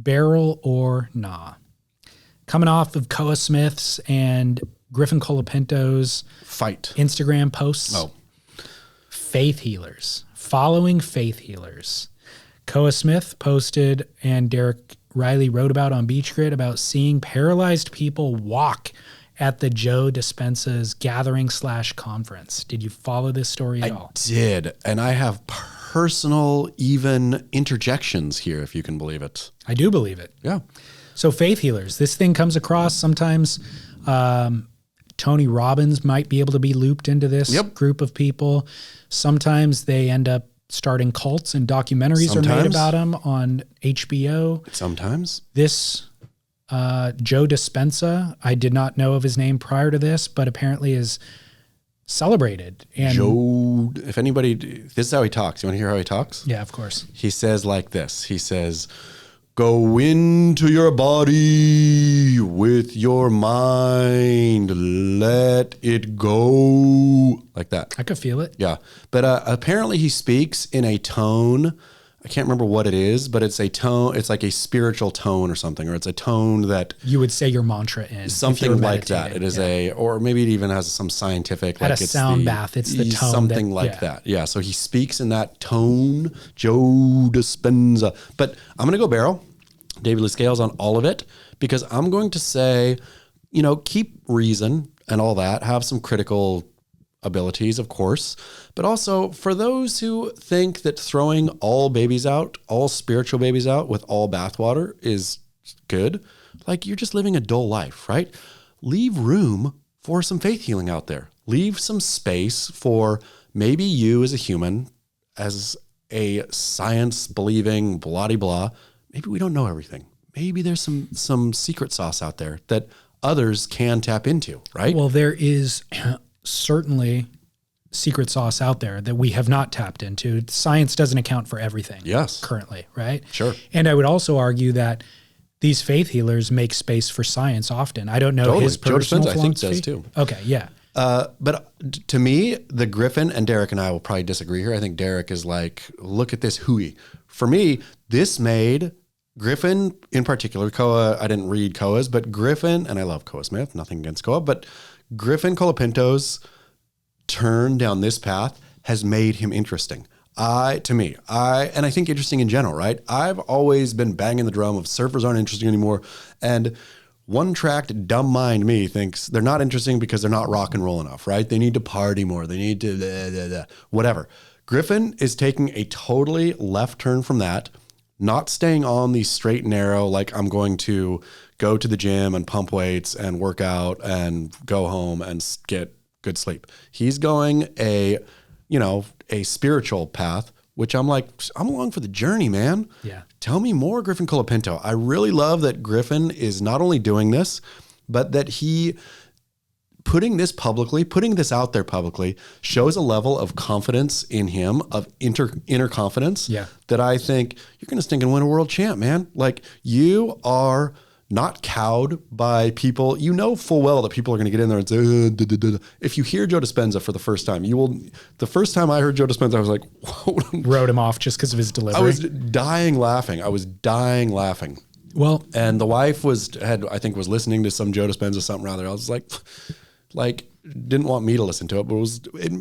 barrel or nah? Coming off of Koa Smith's and Griffin Colapinto's fight Instagram posts. Oh, Faith healers. Following faith healers. Koa Smith posted and Derek Riley wrote about on Beach Grit about seeing paralyzed people walk at the Joe Dispenza's gathering/conference. Did you follow this story at all? I did. And I have personal even interjections here, if you can believe it. I do believe it. Yeah. So faith healers, this thing comes across sometimes. Tony Robbins might be able to be looped into this group of people. Sometimes they end up starting cults and documentaries are made about them on HBO. Sometimes. This Joe Dispenza, I did not know of his name prior to this, but apparently is celebrated. And Joe, if anybody, this is how he talks. You want to hear how he talks? Yeah, of course. He says like this. He says, go into your body with your mind. Let it go. Like that. I could feel it. Yeah. But apparently he speaks in a tone. I can't remember what it is, but it's a tone. It's like a spiritual tone or something, or it's a tone that you would say your mantra in. Something like that. It is or maybe it even has some scientific, at like a it's sound bath. It's the tone. Something like that. Yeah. So he speaks in that tone, Joe Dispenza. But I'm going to go barrel, David Lee Scales on all of it, because I'm going to say, keep reason and all that, have some critical abilities, of course, but also for those who think that throwing all babies out, all spiritual babies out with all bathwater is good, like you're just living a dull life, right? Leave room for some faith healing out there. Leave some space for maybe you as a human, as a science believing blah de blah. Maybe we don't know everything. Maybe there's some secret sauce out there that others can tap into, right? Well, there is certainly secret sauce out there that we have not tapped into. Science doesn't account for everything. Yes. Currently, right? Sure. And I would also argue that these faith healers make space for science often. I don't know his personal philosophy. I think does too. Okay, yeah. But to me, the Griffin, and Derek and I will probably disagree here. I think Derek is like, look at this hooey. For me, this made Griffin in particular, Koa, I didn't read Koa's, but Griffin, and I love Koa Smith, nothing against Koa, but Griffin Colapinto's turn down this path has made him interesting. I think interesting in general, right? I've always been banging the drum of surfers aren't interesting anymore. And one-tracked dumb mind me thinks they're not interesting because they're not rock and roll enough, right? They need to party more. They need to whatever. Griffin is taking a totally left turn from that, not staying on the straight and narrow, like I'm going to go to the gym and pump weights and work out and go home and get good sleep. He's going a spiritual path, which I'm like, I'm along for the journey, man. Yeah. Tell me more, Griffin Colapinto. I really love that Griffin is not only doing this, but that he putting this out there publicly shows a level of confidence in him, of inner confidence, that I think you're going to stink and win a world champ, man. Like, you are not cowed by people. You know full well that people are going to get in there and say, If you hear Joe Dispenza for the first time, the first time I heard Joe Dispenza, I was like, whoa. Wrote him off just because of his delivery. I was dying laughing. Well, and the wife was listening to some Joe Dispenza something rather. I was like, didn't want me to listen to it, but it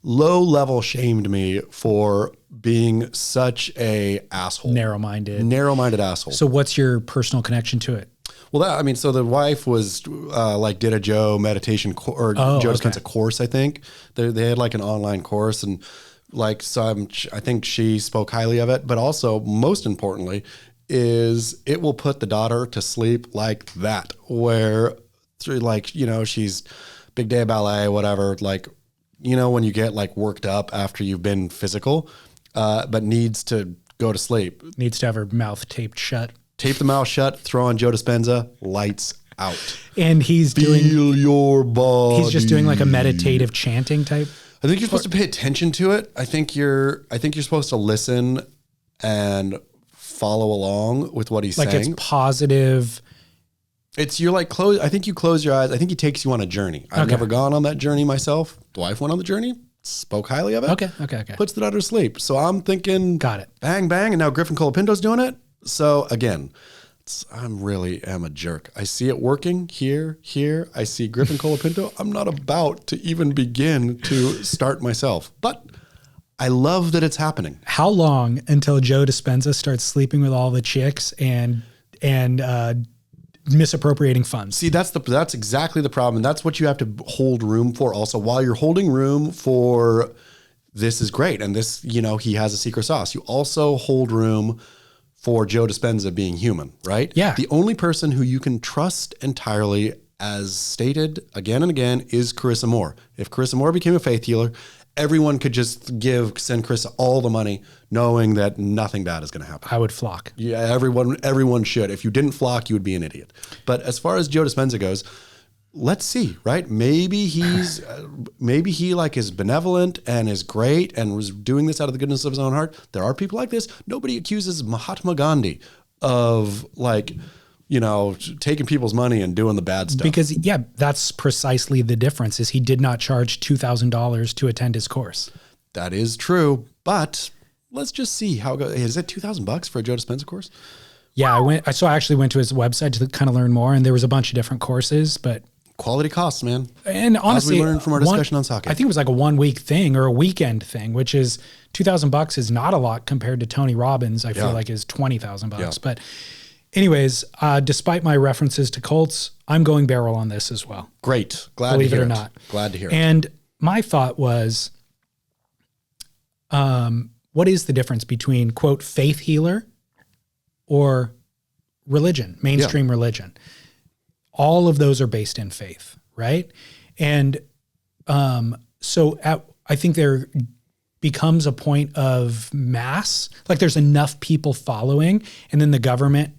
low level shamed me for being such a asshole. Narrow-minded asshole. So what's your personal connection to it? Well, so the wife was did a Joe meditation Joe Dispenza course, I think. They had like an online course, and I think she spoke highly of it, but also most importantly is it will put the daughter to sleep like that, where she's big day of ballet, whatever, when you get worked up after you've been physical, but needs to go to sleep. Needs to have her mouth taped shut. Tape the mouth shut, throw on Joe Dispenza, lights out. And Feel your body. He's just doing like a meditative chanting type. I think you're supposed to pay attention to it. I think you're supposed to listen and follow along with what he's saying. Like, it's positive. I think you close your eyes. I think he takes you on a journey. I've never gone on that journey myself. The wife went on the journey, spoke highly of it. Okay. Puts the daughter to sleep. So I'm thinking, got it. Bang, bang. And now Griffin Colapinto's doing it. So again, I'm really am a jerk. I see it working here. I see Griffin Colapinto. I'm not about to even begin to start myself, but I love that it's happening. How long until Joe Dispenza starts sleeping with all the chicks and misappropriating funds? See, that's exactly the problem. And that's what you have to hold room for. Also, while you're holding room for this is great. And this, he has a secret sauce. You also hold room for Joe Dispenza being human, right? Yeah. The only person who you can trust entirely, as stated again and again, is Carissa Moore. If Carissa Moore became a faith healer, everyone could just send Carissa all the money, knowing that nothing bad is going to happen. I would flock. Yeah, everyone should. If you didn't flock, you would be an idiot. But as far as Joe Dispenza goes, let's see, right? Maybe he like is benevolent and is great and was doing this out of the goodness of his own heart. There are people like this. Nobody accuses Mahatma Gandhi of taking people's money and doing the bad stuff. Because that's precisely the difference is he did not charge $2,000 to attend his course. That is true, but let's just see how it goes. Is it $2,000 for a Joe Dispenza course? Yeah, I actually went to his website to kind of learn more, and there was a bunch of different courses, but quality costs, man. And honestly, as we learned from our discussion on sake, I think it was like a 1 week thing or a weekend thing, which is $2,000 is not a lot compared to Tony Robbins. I feel like is $20,000. Yeah. But anyways, despite my references to cults, I'm going barrel on this as well. Great. Glad Believe to hear it or not. Glad to hear it. And my thought was, what is the difference between, quote, faith healer or religion, mainstream religion? All of those are based in faith, right? And I think there becomes a point of mass, like there's enough people following, and then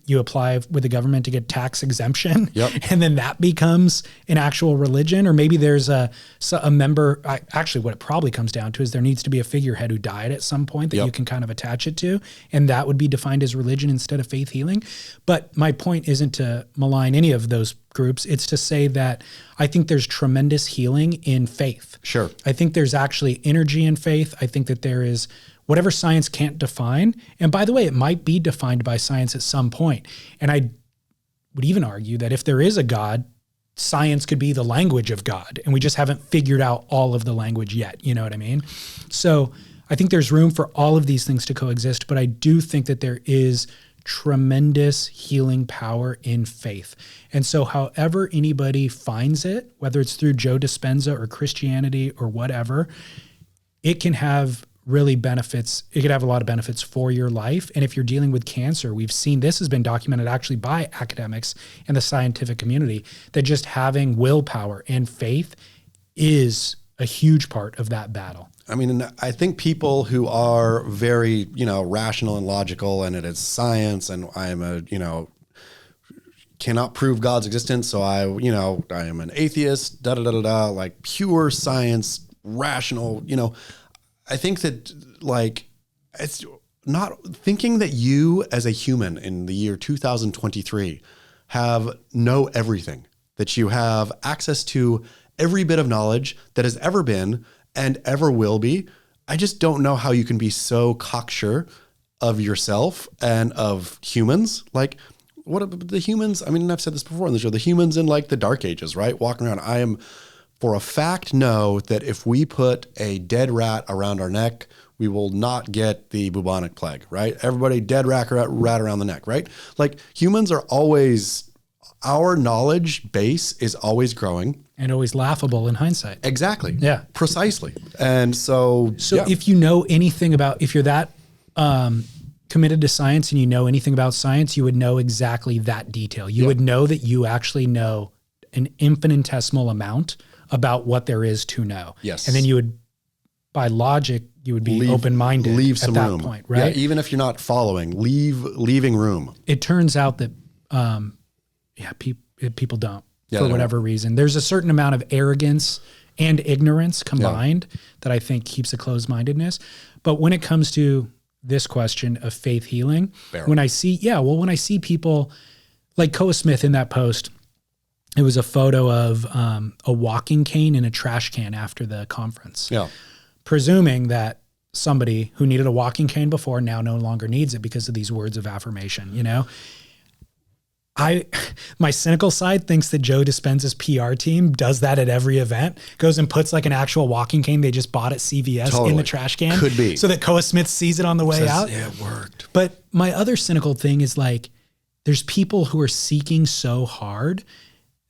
you apply with the government to get tax exemption, and then that becomes an actual religion. Or maybe there's a member, actually what it probably comes down to is there needs to be a figurehead who died at some point that you can kind of attach it to, and that would be defined as religion instead of faith healing. But my point isn't to malign any of those groups. It's to say that I think there's tremendous healing in faith. Sure. I think there's actually energy in faith. I think that there is whatever science can't define. And by the way, it might be defined by science at some point. And I would even argue that if there is a God, science could be the language of God. And we just haven't figured out all of the language yet. You know what I mean? So I think there's room for all of these things to coexist. But I do think that there is tremendous healing power in faith. And so however anybody finds it, whether it's through Joe Dispenza or Christianity or whatever, it can have really benefits. It could have a lot of benefits for your life. And if you're dealing with cancer, we've seen this has been documented actually by academics and the scientific community that just having willpower and faith is a huge part of that battle. I mean, I think people who are very, rational and logical, and it is science, and I am cannot prove God's existence, so I am an atheist, like pure science, rational, I think that it's not thinking that you as a human in the year 2023 know everything, that you have access to every bit of knowledge that has ever been and ever will be. I just don't know how you can be so cocksure of yourself and of humans. Like, what are the humans? I mean, I've said this before on the show, the humans in like the dark ages, right? Walking around. I am for a fact know that if we put a dead rat around our neck, we will not get the bubonic plague, right? Everybody dead rat around the neck, right? Like humans are always, our knowledge base is always growing. And always laughable in hindsight. Exactly. Yeah. Precisely. And so if you know anything about, if you're that committed to science and you know anything about science, you would know exactly that detail. You would know that you actually know an infinitesimal amount about what there is to know. Yes. And then you would, by logic, you would be open-minded leave some at that room. point, right? Yeah, even if you're not following, leaving room. It turns out that, people don't. For whatever reason. There's a certain amount of arrogance and ignorance combined that I think keeps a closed-mindedness. But when it comes to this question of faith healing, when I see people like Koa Smith in that post, it was a photo of a walking cane in a trash can after the conference. Yeah. Presuming that somebody who needed a walking cane before now no longer needs it because of these words of affirmation, you know? My cynical side thinks that Joe Dispenza's PR team does that at every event, goes and puts like an actual walking cane they just bought at CVS in the trash can. Could be. So that Koa Smith sees it on the way out. Yeah, it worked. But my other cynical thing is like, there's people who are seeking so hard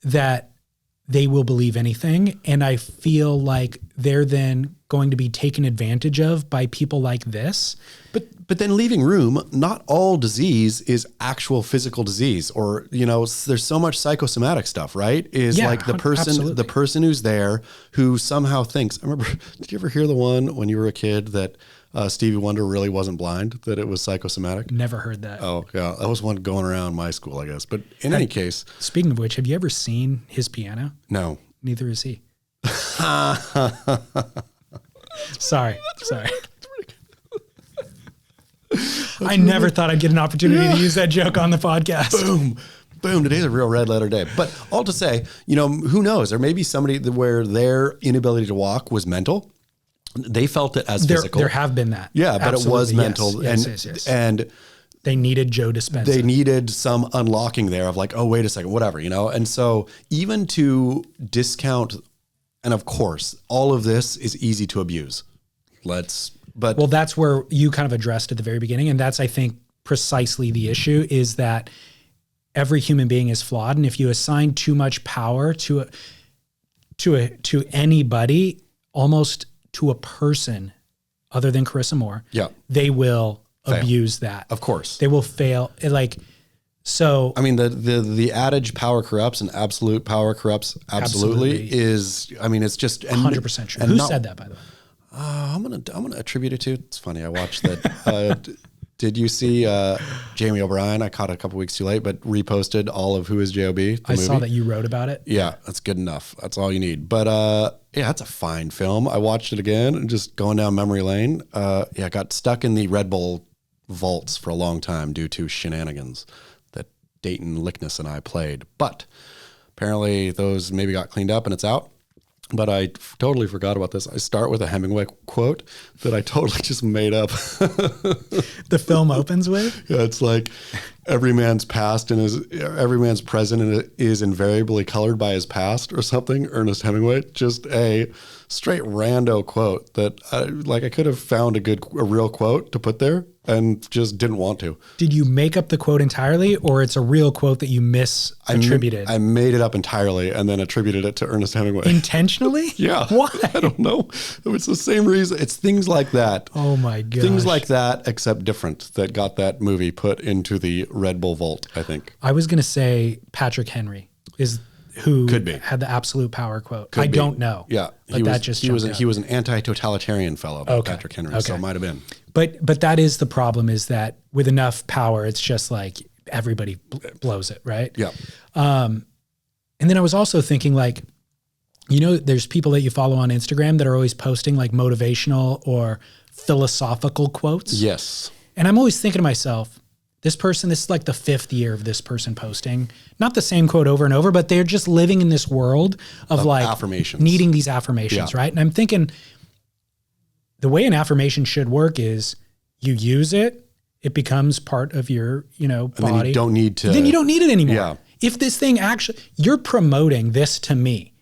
that they will believe anything. And I feel like they're then going to be taken advantage of by people like this. But then leaving room, not all disease is actual physical disease, or, you know, there's so much psychosomatic stuff, right? Is like the person who's there who somehow thinks, I remember, did you ever hear the one when you were a kid that Stevie Wonder really wasn't blind, that it was psychosomatic? Never heard that. Oh, yeah. That was one going around my school, I guess. But in any case. Speaking of which, have you ever seen his piano? No. Neither is he. Sorry. I never thought I'd get an opportunity to use that joke on the podcast. Boom. Today's a real red letter day. But all to say, you know, who knows? There may be somebody where their inability to walk was mental. They felt it as physical. There have been that. Yeah, but it was mental. Yes. And they needed Joe Dispenza. They needed some unlocking there of like, oh, wait a second, whatever, you know? And so even to discount, and of course, all of this is easy to abuse. Well, that's where you kind of addressed at the very beginning. And that's, I think, precisely the issue, is that every human being is flawed. And if you assign too much power to anybody, almost to a person other than Carissa Moore, they will abuse that. Of course. They will fail. So I mean, the adage "power corrupts" and absolute power corrupts absolutely is. I mean, it's just 100% true. Who said that, by the way? I'm gonna attribute it to. It's funny. I watched that. Did you see Jamie O'Brien? I caught it a couple weeks too late, but reposted all of Who Is J.O.B. I saw that you wrote about it. Yeah, that's good enough. That's all you need. But yeah, that's a fine film. I watched it again and just going down memory lane. I got stuck in the Red Bull vaults for a long time due to shenanigans that Dayton Lickness and I played. But apparently those maybe got cleaned up and it's out. But I totally forgot about this. I start with a Hemingway quote that I totally just made up. The film opens with? Yeah, it's like every man's present and is invariably colored by his past or something. Ernest Hemingway, just a straight rando quote that I could have found a real quote to put there and just didn't want to. Did you make up the quote entirely, or it's a real quote that you misattributed? I made it up entirely and then attributed it to Ernest Hemingway. Intentionally? Yeah. Why? I don't know. It's the same reason. It's things like that. Oh my gosh. Things like that, except different, that got that movie put into the Red Bull vault, I think. I was going to say Patrick Henry is who could be had the absolute power quote. I don't know. Yeah. But he was an anti-totalitarian fellow, Patrick Henry, so it might have been. But that is the problem, is that with enough power, it's just like everybody blows it, right? Yeah. And then I was also thinking, like, you know, there's people that you follow on Instagram that are always posting like motivational or philosophical quotes. Yes. And I'm always thinking to myself, this is like the 5th year of this person posting, not the same quote over and over, but they're just living in this world of like affirmations, needing these affirmations, right? And I'm thinking the way an affirmation should work is you use it, it becomes part of your, body. And then you don't need it anymore. Yeah. If this thing you're promoting this to me,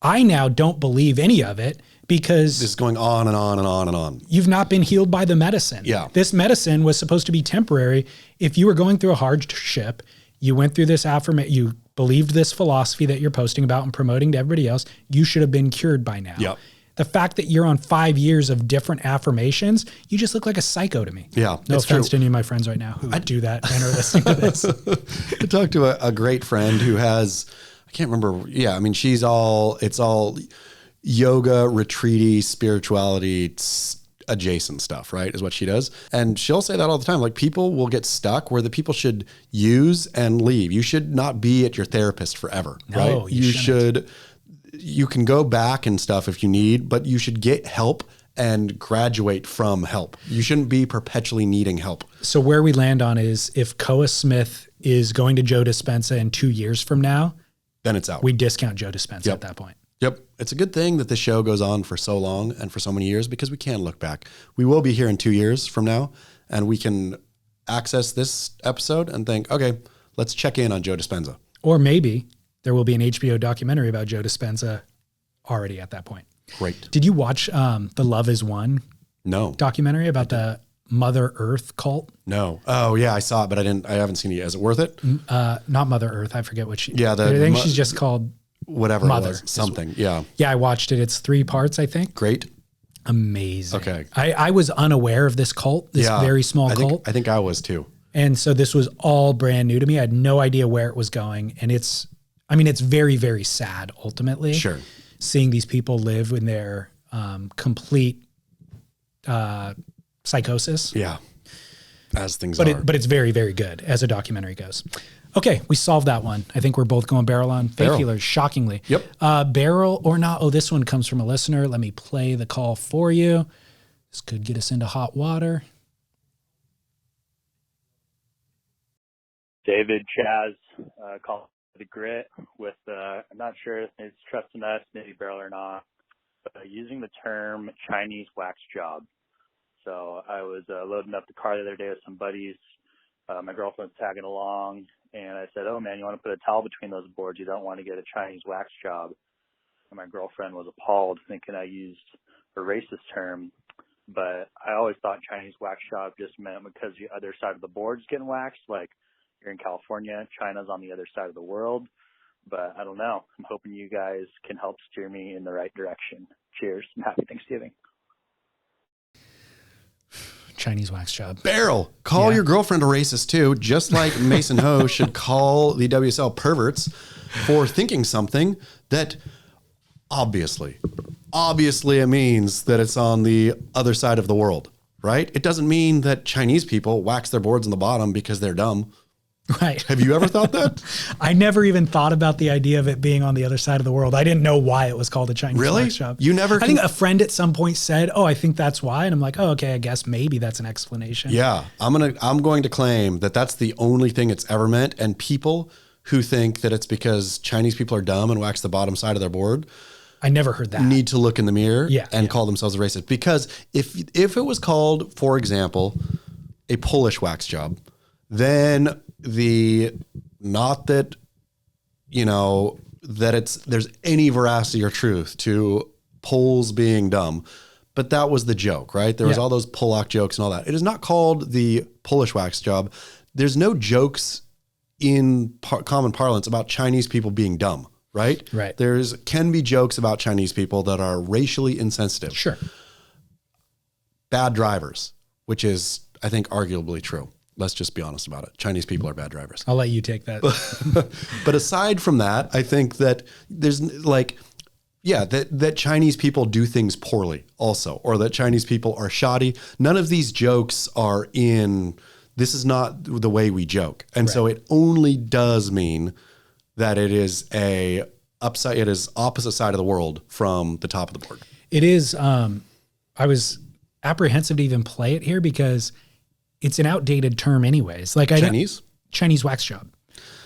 I now don't believe any of it, because this is going on and on and on and on. You've not been healed by the medicine. Yeah. This medicine was supposed to be temporary. If you were going through a hardship, you went through this affirmation, you believed this philosophy that you're posting about and promoting to everybody else, you should have been cured by now. Yep. The fact that you're on 5 years of different affirmations, you just look like a psycho to me. Yeah. No offense to any of my friends right now who do that and are listening to this. I talked to a great friend who has, I can't remember. Yeah. I mean, it's all yoga, retreaty, spirituality, adjacent stuff, right? Is what she does. And she'll say that all the time. Like, people will get stuck where the people should use and leave. You should not be at your therapist forever, right? You can go back and stuff if you need, but you should get help and graduate from help. You shouldn't be perpetually needing help. So where we land on is, if Koa Smith is going to Joe Dispenza in 2 years from now, then it's out. We discount Joe Dispenza at that point. Yep. It's a good thing that this show goes on for so long and for so many years because we can look back. We will be here in 2 years from now and we can access this episode and think, okay, let's check in on Joe Dispenza. Or maybe there will be an HBO documentary about Joe Dispenza already at that point. Great. Did you watch the Love Is One documentary about the Mother Earth cult? No. Oh yeah, I saw it, but I haven't seen it yet. Is it worth it? Not Mother Earth. I forget what she. Yeah, I think she's just called whatever Mother. It was. Something. Yeah. Yeah, I watched it. It's 3 parts, I think. Great. Amazing. Okay. I was unaware of this cult, this very small cult. I think I was too. And so this was all brand new to me. I had no idea where it was going. And it's very, very sad ultimately. Sure. Seeing these people live in their complete psychosis. Yeah. As things are. But it's very, very good as a documentary goes. Okay, we solved that one. I think we're both going barrel on faith healers, shockingly. Yep. Barrel or not. Oh, this one comes from a listener. Let me play the call for you. This could get us into hot water. David Chaz, call the grit with, I'm not sure if it's trusting us, maybe barrel or not, but using the term Chinese wax job. So I was loading up the car the other day with some buddies. My girlfriend's tagging along, and I said, oh, man, you want to put a towel between those boards? You don't want to get a Chinese wax job. And my girlfriend was appalled, thinking I used a racist term. But I always thought Chinese wax job just meant because the other side of the board's getting waxed, like you're in California, China's on the other side of the world. But I don't know. I'm hoping you guys can help steer me in the right direction. Cheers, and happy Thanksgiving. Chinese wax job. Barrel, call your girlfriend a racist too, just like Mason Ho should call the WSL perverts for thinking something that obviously it means that it's on the other side of the world, right? It doesn't mean that Chinese people wax their boards on the bottom because they're dumb. Right. Have you ever thought that? I never even thought about the idea of it being on the other side of the world. I didn't know why it was called a Chinese wax job. You never? I think a friend at some point said, "Oh, I think that's why," and I'm like, "Oh, okay. I guess maybe that's an explanation." Yeah, I'm going to claim that that's the only thing it's ever meant. And people who think that it's because Chinese people are dumb and wax the bottom side of their board, I never heard that. Need to look in the mirror and call themselves a racist. Because if it was called, for example, a Polish wax job, then not that, that there's any veracity or truth to Poles being dumb, but that was the joke, right? There was all those Polak jokes and all that. It is not called the Polish wax job. There's no jokes in common parlance about Chinese people being dumb, right? Right. Can be jokes about Chinese people that are racially insensitive. Sure. Bad drivers, which is, I think, arguably true. Let's just be honest about it. Chinese people are bad drivers. I'll let you take that. But aside from that, I think that there's that Chinese people do things poorly also, or that Chinese people are shoddy. None of these jokes are this is not the way we joke. And so it only does mean that it is opposite side of the world from the top of the board. It is, I was apprehensive to even play it here because it's an outdated term anyways. Like Chinese wax job.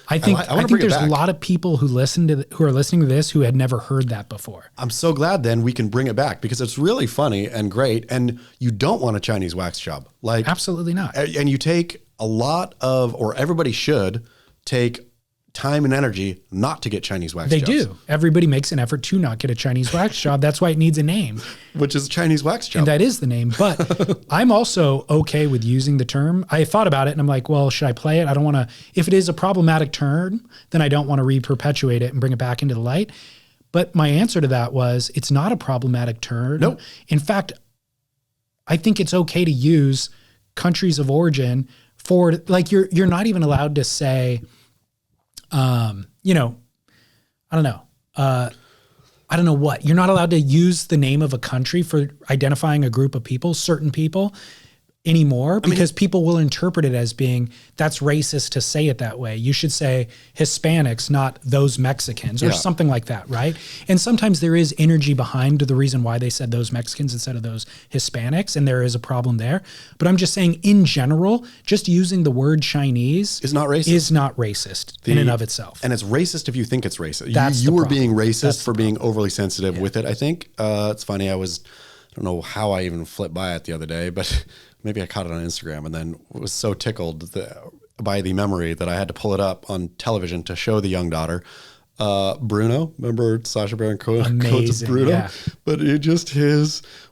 I think there's a lot of people who are listening to this who had never heard that before. I'm so glad then we can bring it back because it's really funny and great. And you don't want a Chinese wax job. Like absolutely not. And you take or everybody should take time and energy not to get Chinese wax jobs. They do. Everybody makes an effort to not get a Chinese wax job. That's why it needs a name. Which is Chinese wax job. And that is the name. But I'm also okay with using the term. I thought about it and I'm like, well, should I play it? I don't want to, if it is a problematic term, then I don't want to re-perpetuate it and bring it back into the light. But my answer to that was, it's not a problematic term. Nope. In fact, I think it's okay to use countries of origin for, like, you're not even allowed to say, I don't know. I don't know what. You're not allowed to use the name of a country for identifying a group of people, certain people. anymore because people will interpret it as being that's racist to say it that way. You should say Hispanics, not those Mexicans or something like that, right? And sometimes there is energy behind the reason why they said those Mexicans instead of those Hispanics, and there is a problem there. But I'm just saying in general, just using the word Chinese is not racist in and of itself. And it's racist if you think it's racist. That's you were problem. being racist That's for being overly sensitive with it, I think. It's funny, I don't know how I even flipped by it the other day, but maybe I caught it on Instagram and then was so tickled by the memory that I had to pull it up on television to show the young daughter. Bruno, remember Sacha Baron Cohen's Bruno? Yeah. But it just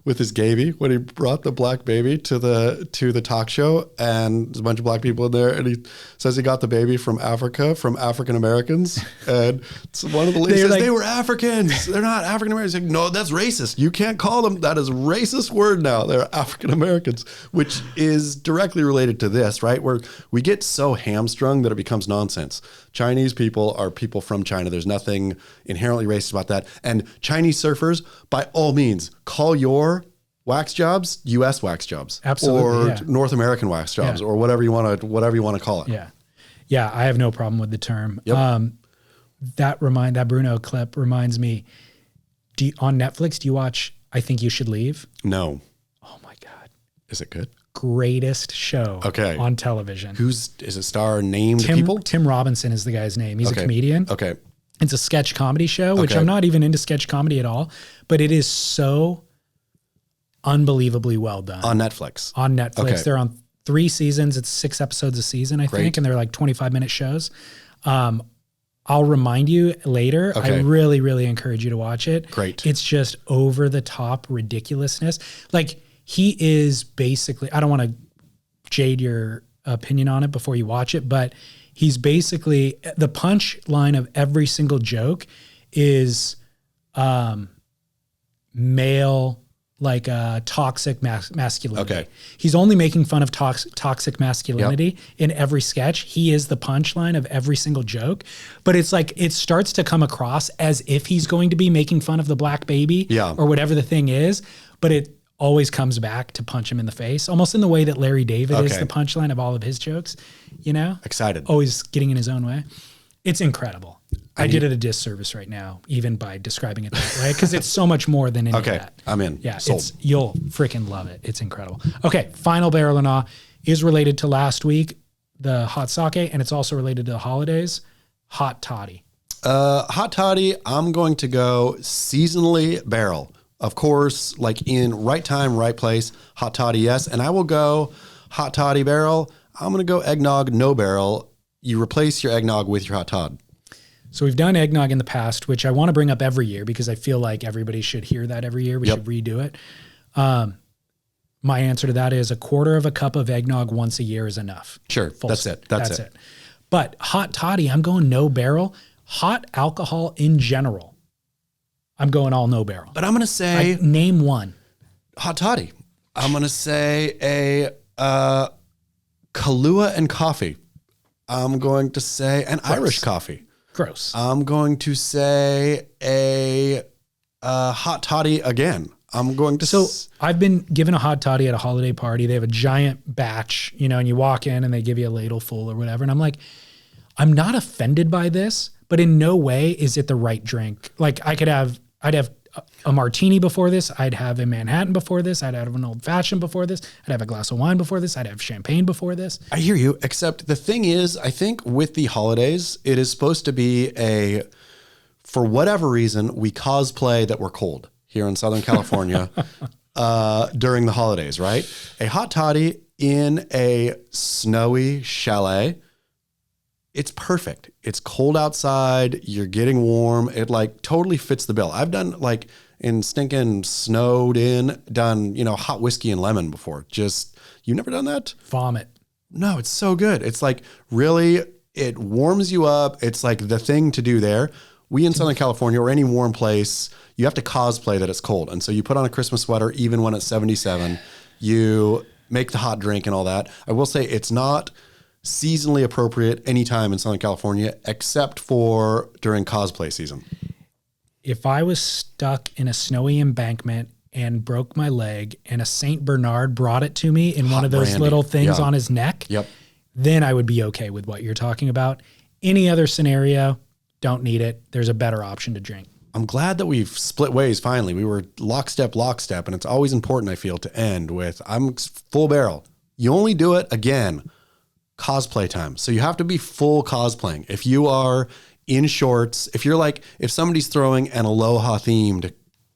with his baby, when he brought the black baby to the talk show, and there's a bunch of black people in there, and he says he got the baby from Africa, from African Americans, and one of the ladies says, they were Africans, they're not African Americans. Like, no, that's racist. You can't call them, that is a racist word now. They're African Americans, which is directly related to this, right? Where we get so hamstrung that it becomes nonsense. Chinese people are people from China. There's nothing inherently racist about that. And Chinese surfers, by all means, call your wax jobs U.S. wax jobs, absolutely, or North American wax jobs, or whatever you want to call it. Yeah. I have no problem with the term. Yep. That Bruno clip reminds me. On Netflix, do you watch I Think You Should Leave? No. Oh my God, is it good? Greatest show on television. Is it star named people? Tim Robinson is the guy's name. He's a comedian. Okay. It's a sketch comedy show, which I'm not even into sketch comedy at all, but it is so unbelievely well done. On Netflix. Okay. They're on 3 seasons. It's 6 episodes a season, I think, and they're like 25-minute shows. I'll remind you later. I really, really encourage you to watch it. Great. It's just over the top ridiculousness. Like, he is basically, I don't want to jade your opinion on it before you watch it, but he's basically, the punchline of every single joke is male, like toxic masculinity. Okay. He's only making fun of toxic masculinity in every sketch. He is the punchline of every single joke, but it's like, it starts to come across as if he's going to be making fun of the black baby or whatever the thing is, but it always comes back to punch him in the face, almost in the way that Larry David is the punchline of all of his jokes, you know? Excited. Always getting in his own way. It's incredible. I did it a disservice right now, even by describing it that way, because it's so much more than any of that. I'm in. Yeah, sold. You'll freaking love it. It's incredible. Okay, final barrel or nah is related to last week, the hot sake, and it's also related to the holidays. Hot Toddy. Hot Toddy, I'm going to go seasonally barrel. Of course, like in right time, right place, Hot Toddy, yes. And I will go Hot Toddy barrel. I'm going to go eggnog, no barrel. You replace your eggnog with your hot tod. So we've done eggnog in the past, which I want to bring up every year because I feel like everybody should hear that every year. We should redo it. My answer to that is 1/4 cup of eggnog once a year is enough. Sure. That's it. That's it. But hot toddy, I'm going no barrel. Hot alcohol in general, I'm going all no barrel. But I'm going to say... name one. Hot toddy. I'm going to say a Kahlua and coffee. I'm going to say an Irish coffee. Gross. I'm going to say a hot toddy again. I'm going to... So I've been given a hot toddy at a holiday party. They have a giant batch, you know, and you walk in and they give you a ladle full or whatever. And I'm like, I'm not offended by this, but in no way is it the right drink. Like I'd have a martini before this. I'd have a Manhattan before this. I'd have an old fashioned before this. I'd have a glass of wine before this. I'd have champagne before this. I hear you. Except the thing is, I think with the holidays, it is supposed to be for whatever reason, we cosplay that we're cold here in Southern California during the holidays, right? A hot toddy in a snowy chalet. It's perfect. It's cold outside. You're getting warm. It like totally fits the bill. I've done like in stinking snowed in, done, you know, hot whiskey and lemon before. You never done that? Vomit. No, it's so good. It's like really, it warms you up. It's like the thing to do there. We in Southern California or any warm place, you have to cosplay that it's cold. And so you put on a Christmas sweater, even when it's 77, you make the hot drink and all that. I will say it's not seasonally appropriate anytime in Southern California, except for during cosplay season. If I was stuck in a snowy embankment and broke my leg, and a Saint Bernard brought it to me in Hot one of those brandy. little things Yeah. on his neck, Yep. then I would be okay with what you're talking about. Any other scenario, don't need it. There's a better option to drink. I'm glad that we've split ways finally. We were lockstep, and it's always important, I feel, to end with I'm full barrel. You only do it again cosplay time. So you have to be full cosplaying. If you are in shorts, if somebody's throwing an Aloha themed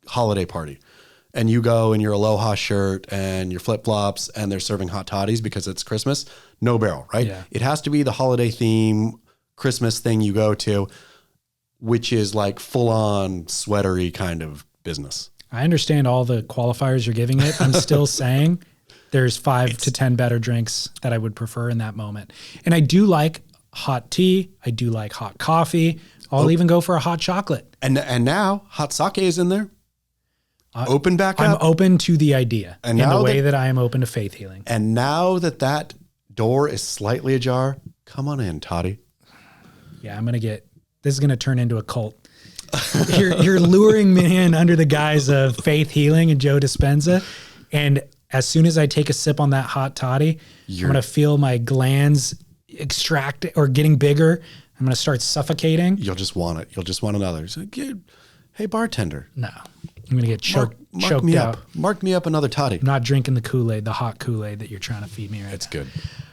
holiday party and you go in your Aloha shirt and your flip flops and they're serving hot toddies because it's Christmas, no barrel, right? Yeah. It has to be the holiday theme Christmas thing you go to, which is like full on sweatery kind of business. I understand all the qualifiers you're giving it. I'm still saying there's 5 to 10 better drinks that I would prefer in that moment. And I do like hot tea. I do like hot coffee. I'll even go for a hot chocolate. And now hot sake is in there. Open back up. I'm open to the idea And in now the way that I am open to faith healing. And now that door is slightly ajar, come on in, Toddy. Yeah, this is going to turn into a cult. You're luring me in under the guise of faith healing and Joe Dispenza. And as soon as I take a sip on that hot toddy, I'm going to feel my glands extract or getting bigger. I'm going to start suffocating. You'll just want it. You'll just want another. So, hey, bartender. No, I'm going to get choked me out. up. Mark me up another toddy. I'm not drinking the Kool-Aid, the hot Kool-Aid that you're trying to feed me right It's now. good.